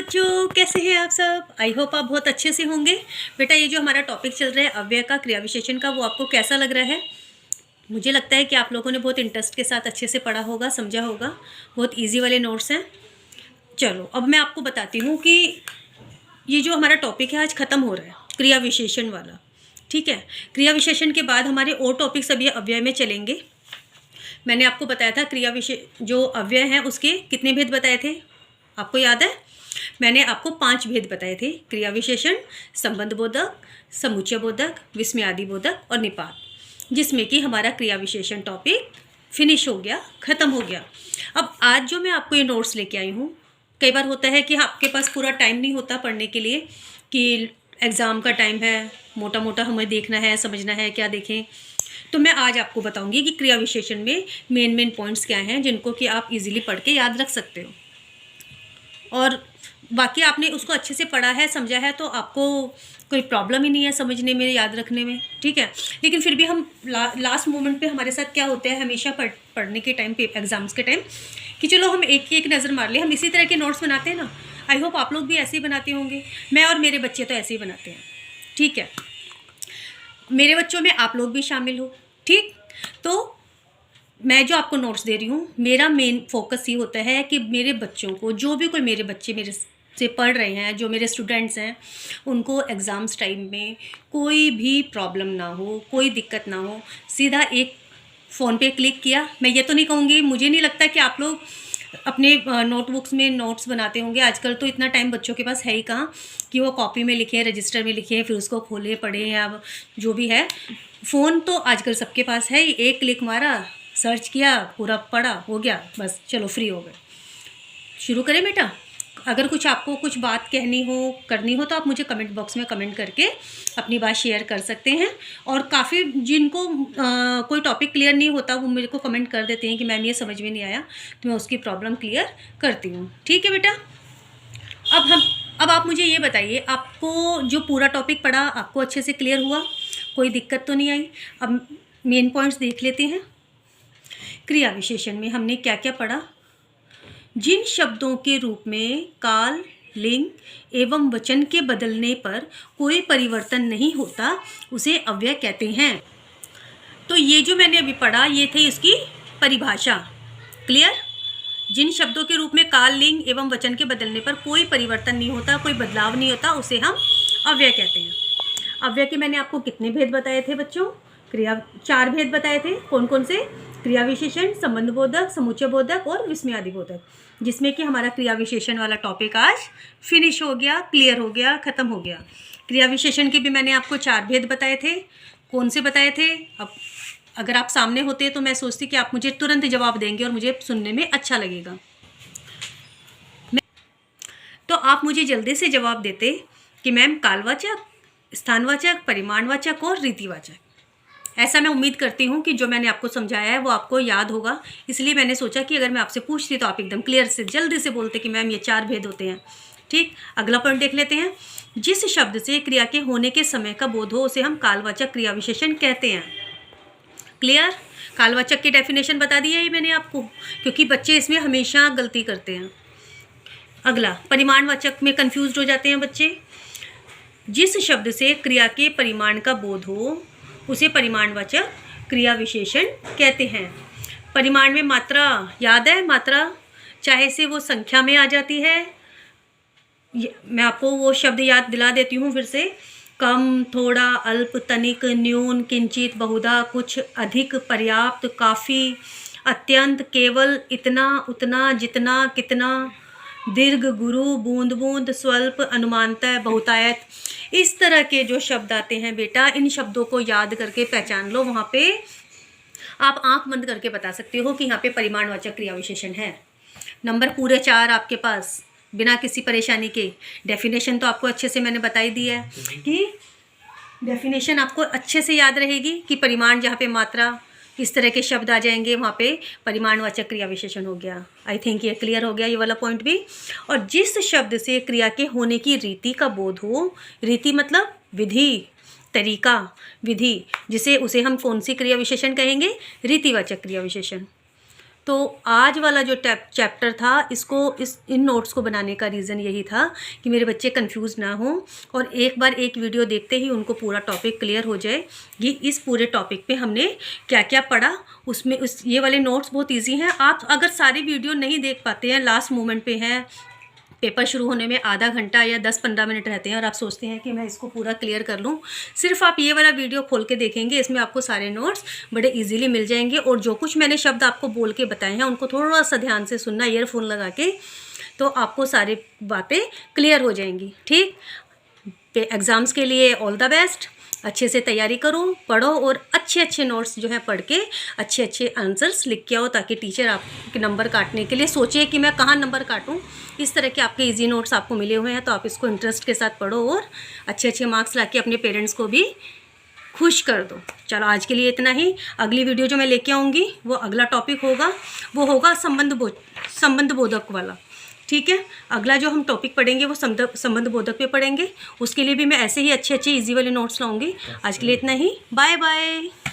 बच्चों, कैसे हैं आप सब। आई होप आप बहुत अच्छे से होंगे। बेटा, ये जो हमारा टॉपिक चल रहा है अव्यय का, क्रिया विशेषण का, वो आपको कैसा लग रहा है। मुझे लगता है कि आप लोगों ने बहुत इंटरेस्ट के साथ अच्छे से पढ़ा होगा, समझा होगा। बहुत ईजी वाले नोट्स हैं। चलो अब मैं आपको बताती हूँ कि ये जो हमारा टॉपिक है आज ख़त्म हो रहा है, क्रिया विशेषण वाला। ठीक है, क्रिया विशेषण के बाद हमारे और टॉपिक सभी अव्यय में चलेंगे। मैंने आपको बताया था क्रिया जो अव्यय हैं उसके कितने भेद बताए थे, आपको याद है। मैंने आपको 5 भेद बताए थे, क्रिया विशेषण, संबंध बोधक, समुच्चय बोधक, विस्मयादि बोधक और निपात, जिसमें कि हमारा क्रिया विशेषण टॉपिक फिनिश हो गया, ख़त्म हो गया। अब आज जो मैं आपको ये नोट्स लेके आई हूँ, कई बार होता है कि आपके पास पूरा टाइम नहीं होता पढ़ने के लिए, कि एग्ज़ाम का टाइम है, मोटा मोटा हमें देखना है, समझना है, क्या देखें। तो मैं आज आपको बताऊंगी कि क्रिया विशेषण में मेन पॉइंट्स क्या हैं जिनको कि आप इजीली पढ़ के याद रख सकते हो। और बाकी आपने उसको अच्छे से पढ़ा है, समझा है, तो आपको कोई प्रॉब्लम ही नहीं है समझने में, याद रखने में। ठीक है, लेकिन फिर भी हम लास्ट मोमेंट पे हमारे साथ क्या होता है हमेशा पढ़ने के टाइम पे, एग्ज़ाम्स के टाइम, कि चलो हम एक नज़र मार ले। हम इसी तरह के नोट्स बनाते हैं ना। आई होप आप लोग भी ऐसे ही बनाते होंगे। मैं और मेरे बच्चे तो ऐसे ही बनाते हैं। ठीक है, मेरे बच्चों में आप लोग भी शामिल हो। ठीक, तो मैं जो आपको नोट्स दे रही हूँ, मेरा मेन फोकस ये होता है कि मेरे बच्चों को, जो भी कोई मेरे बच्चे मेरे से पढ़ रहे हैं, जो मेरे स्टूडेंट्स हैं, उनको एग्ज़ाम्स टाइम में कोई भी प्रॉब्लम ना हो, कोई दिक्कत ना हो। सीधा एक फ़ोन पे क्लिक किया। मैं ये तो नहीं कहूँगी, मुझे नहीं लगता कि आप लोग अपने नोटबुक्स में नोट्स बनाते होंगे। आजकल तो इतना टाइम बच्चों के पास है ही कहाँ कि वो कॉपी में लिखें, रजिस्टर में लिखें, फिर उसको खोलें, पढ़ें, या जो भी है। फ़ोन तो आजकल सबके पास है ही। एक क्लिक मारा, सर्च किया, पूरा पढ़ा, हो गया, बस चलो फ्री हो गए। शुरू करें बेटा। अगर कुछ आपको कुछ बात कहनी हो, करनी हो, तो आप मुझे कमेंट बॉक्स में कमेंट करके अपनी बात शेयर कर सकते हैं। और काफ़ी जिनको कोई टॉपिक क्लियर नहीं होता, वो मेरे को कमेंट कर देते हैं कि मैम ये समझ में नहीं आया, तो मैं उसकी प्रॉब्लम क्लियर करती हूँ। ठीक है बेटा। अब आप मुझे ये बताइए, आपको जो पूरा टॉपिक पढ़ा आपको अच्छे से क्लियर हुआ, कोई दिक्कत तो नहीं आई। अब मेन पॉइंट्स देख लेते हैं। क्रिया विशेषण में हमने क्या क्या पढ़ा। जिन शब्दों के रूप में काल, लिंग एवं वचन के बदलने पर कोई परिवर्तन नहीं होता, उसे अव्यय कहते हैं। तो ये जो मैंने अभी पढ़ा, ये थी इसकी परिभाषा। क्लियर। जिन शब्दों के रूप में काल, लिंग एवं वचन के बदलने पर कोई परिवर्तन नहीं होता, कोई बदलाव नहीं होता, उसे हम अव्यय कहते हैं। अव्यय के मैंने आपको कितने भेद बताए थे बच्चों। 4 भेद बताए थे। कौन कौन से। क्रिया विशेषण, संबंध बोधक, समुच्चय बोधक और विस्मयादि बोधक, जिसमें कि हमारा क्रिया विशेषण वाला टॉपिक आज फिनिश हो गया, क्लियर हो गया, ख़त्म हो गया। क्रिया विशेषण के भी मैंने आपको 4 भेद बताए थे। कौन से बताए थे। अब अगर आप सामने होते तो मैं सोचती कि आप मुझे तुरंत जवाब देंगे और मुझे सुनने में अच्छा लगेगा। तो आप मुझे जल्दी से जवाब देते कि मैम कालवाचक, स्थानवाचक, परिमाणवाचक और रीतिवाचक। ऐसा मैं उम्मीद करती हूँ कि जो मैंने आपको समझाया है वो आपको याद होगा। इसलिए मैंने सोचा कि अगर मैं आपसे पूछती तो आप एकदम क्लियर से जल्दी से बोलते कि मैम ये 4 भेद होते हैं। ठीक, अगला पॉइंट देख लेते हैं। जिस शब्द से क्रिया के होने के समय का बोध हो, उसे हम कालवाचक क्रिया विशेषण कहते हैं। क्लियर। कालवाचक की डेफिनेशन बता दी है ये मैंने आपको, क्योंकि बच्चे इसमें हमेशा गलती करते हैं। अगला, परिमाणवाचक में कंफ्यूज हो जाते हैं बच्चे। जिस शब्द से क्रिया के परिमाण का बोध हो, उसे परिमाणवाचक क्रिया विशेषण कहते हैं। परिमाण में मात्रा याद है, मात्रा चाहे से वो संख्या में आ जाती है। मैं आपको वो शब्द याद दिला देती हूँ फिर से। कम, थोड़ा, अल्प, तनिक, न्यून, किंचित, बहुधा, कुछ, अधिक, पर्याप्त, काफ़ी, अत्यंत, केवल, इतना, उतना, जितना, कितना, दीर्घ, गुरु, बूंद बूंद, स्वल्प, अनुमानतः, बहुतायत। इस तरह के जो शब्द आते हैं बेटा, इन शब्दों को याद करके पहचान लो। वहाँ पे आप आंख बंद करके बता सकते हो कि यहाँ पे परिमाणवाचक क्रिया विशेषण है। नंबर पूरे 4 आपके पास, बिना किसी परेशानी के। डेफिनेशन तो आपको अच्छे से मैंने बताई दी है कि डेफिनेशन आपको अच्छे से याद रहेगी कि परिमाण, जहाँ पे मात्रा, इस तरह के शब्द आ जाएंगे, वहाँ पे परिमाणवाचक क्रिया विशेषण हो गया। आई थिंक ये क्लियर हो गया ये वाला पॉइंट भी। और जिस शब्द से क्रिया के होने की रीति का बोध हो, रीति मतलब विधि, तरीका, विधि, उसे हम कौन सी क्रिया विशेषण कहेंगे, रीतिवाचक क्रिया विशेषण। तो आज वाला जो चैप्टर था इन नोट्स को बनाने का रीज़न यही था कि मेरे बच्चे कंफ्यूज ना हों और एक बार एक वीडियो देखते ही उनको पूरा टॉपिक क्लियर हो जाए कि इस पूरे टॉपिक पे हमने क्या क्या पढ़ा। उसमें ये वाले नोट्स बहुत ईजी हैं। आप अगर सारी वीडियो नहीं देख पाते हैं, लास्ट मोमेंट पे हैं, पेपर शुरू होने में आधा घंटा या 10-15 मिनट रहते हैं और आप सोचते हैं कि मैं इसको पूरा क्लियर कर लूँ, सिर्फ आप ये वाला वीडियो खोल के देखेंगे, इसमें आपको सारे नोट्स बड़े इजीली मिल जाएंगे। और जो कुछ मैंने शब्द आपको बोल के बताए हैं उनको थोड़ा सा ध्यान से सुनना ईयरफोन लगा के, तो आपको सारी बातें क्लियर हो जाएंगी। ठीक, एग्ज़ाम्स के लिए ऑल द बेस्ट। अच्छे से तैयारी करो, पढ़ो और अच्छे अच्छे नोट्स जो है पढ़ के अच्छे अच्छे आंसर्स लिख के आओ, ताकि टीचर आपके नंबर काटने के लिए सोचे कि मैं कहाँ नंबर काटूं। इस तरह के आपके इजी नोट्स आपको मिले हुए हैं, तो आप इसको इंटरेस्ट के साथ पढ़ो और अच्छे अच्छे मार्क्स लाके अपने पेरेंट्स को भी खुश कर दो। चलो आज के लिए इतना ही। अगली वीडियो जो मैं लेके आऊँगी वो अगला टॉपिक होगा, वो होगा संबंध बोधक वाला। ठीक है, अगला जो हम टॉपिक पढ़ेंगे वो संबंध बोधक पे पढ़ेंगे। उसके लिए भी मैं ऐसे ही अच्छे अच्छे इजी वाले नोट्स लाऊंगी। आज के लिए इतना ही, बाय बाय।